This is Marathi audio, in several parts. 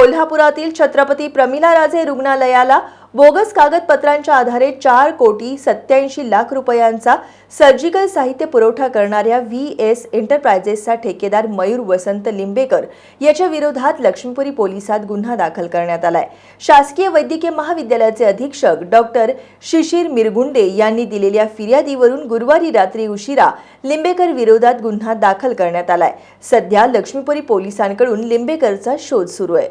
कोल्हापुरातील छत्रपती प्रमिलाराजे रुग्णालयाला बोगस कागदपत्रांच्या आधारे 4,87,00,000 रुपयांचा सर्जिकल साहित्य पुरवठा करणाऱ्या व्हीएस एंटरप्राइजेसचा ठेकेदार मयूर वसंत लिंबेकर याच्या विरोधात लक्ष्मीपुरी पोलिसात गुन्हा दाखल करण्यात आलाय। शासकीय वैद्यकीय महाविद्यालयाचे अधीक्षक डॉक्टर शिशिर मिरगुंडे यांनी दिलेल्या फिर्यादीवरून गुरुवारी रात्री उशिरा लिंबेकर विरोधात गुन्हा दाखल करण्यात आलाय। सध्या लक्ष्मीपुरी पोलिसांकडून लिंबेकरचा शोध सुरू आहे।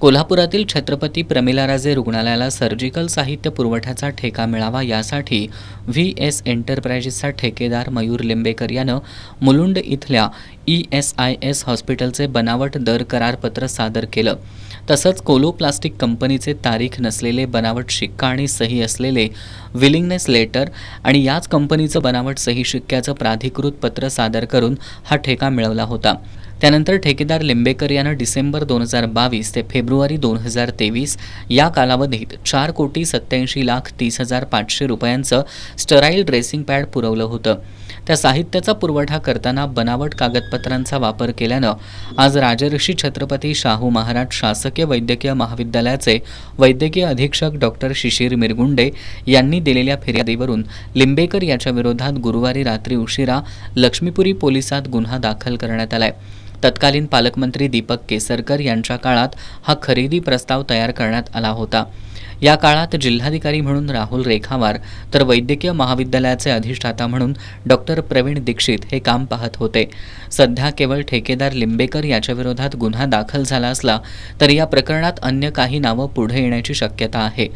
कोल्हापुरातील छत्रपती प्रमिलाराजे रुग्णालयाला सर्जिकल साहित्य पुरवठ्याचा ठेका मिळावा यासाठी व्हीएस एंटरप्राइजेसचा ठेकेदार मयूर लिंबेकर यानं मुलुंड इथल्या ESIS हॉस्पिटलचे बनावट दर करारपत्र सादर केलं। तसंच कोलो प्लास्टिक कंपनीचे तारीख नसलेले बनावट शिक्का आणि सही असलेले विलिंगनेस लेटर आणि याच कंपनीचं बनावट सही शिक्क्याचं प्राधिकृत पत्र सादर करून हा ठेका मिळवला होता। त्यानंतर ठेकेदार लिंबेकर यानं डिसेंबर 2022 ते फेब्रुवारी 2023 या कालावधीत 4,87,30,500 रुपयांचं स्टराईल ड्रेसिंग पॅड पुरवलं होतं। त्या साहित्याचा पुरवठा करताना बनावट कागदपत्रांचा वापर केल्यानं आज राजर्षी छत्रपती शाहू महाराज शासकीय वैद्यकीय महाविद्यालयाचे वैद्यकीय अधीक्षक डॉक्टर शिशिर मिरगुंडे यांनी दिलेल्या फिर्यादीवरून लिंबेकर याच्या विरोधात गुरुवारी रात्री उशिरा लक्ष्मीपुरी पोलिसात गुन्हा दाखल करण्यात आलाय। तत्कालीन पालकमंत्री दीपक केसरकर यांच्या काळात हा खरेदी प्रस्ताव तयार करण्यात आला होता। या काळात जिल्हाधिकारी म्हणून राहुल रेखावार तर वैद्यकीय महाविद्यालयाचे अधिष्ठाता म्हणून डॉक्टर प्रवीण दीक्षित हे काम पाहत होते। सध्या केवळ ठेकेदार लिंबेकर याच्या विरोधात गुन्हा दाखल झाला असला तरी या प्रकरणात अन्य काही नावं पुढे येण्याची शक्यता आहे।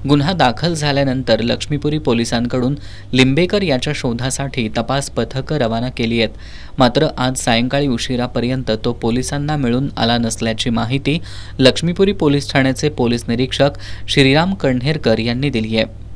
गुन्हा दाखल झाल्यानंतर लक्ष्मीपुरी पोलिसांकडून लिंबेकर याच्या शोधासाठी तपास पथकं रवाना केली आहेत। मात्र आज सायंकाळी उशिरापर्यंत तो पोलिसांना मिळून आला नसल्याची माहिती लक्ष्मीपुरी पोलीस ठाण्याचे पोलीस निरीक्षक श्रीराम कण्हेरकर यांनी दिली आहे।